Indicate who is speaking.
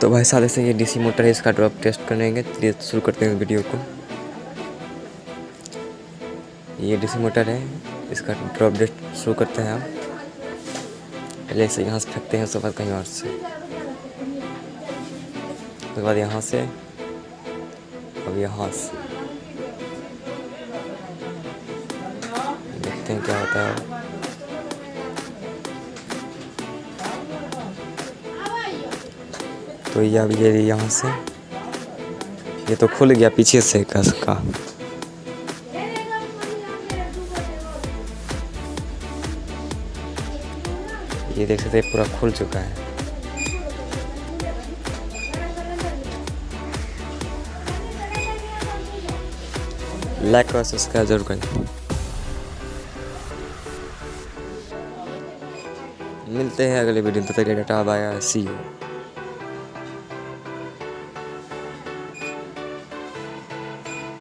Speaker 1: तो भाई साथ से ये डीसी मोटर है, इसका ड्रॉप टेस्ट करेंगे। चलिए शुरू करते हैं वीडियो को। ये डीसी मोटर है, इसका ड्रॉप टेस्ट शुरू करते हैं हम। पहले से यहाँ से फेंकते हैं, उसके बाद कहीं और से, उसके बाद यहाँ से, अब यहाँ से देखते हैं क्या होता है। तो ये अब ये यहाँ से ये तो खुल गया पीछे से कस का। ये देख सकते हैं पूरा खुल चुका है। लाइक और सब्सक्राइब जरूर करें। मिलते हैं अगले वीडियो में, तब तक tata bye bye, see you.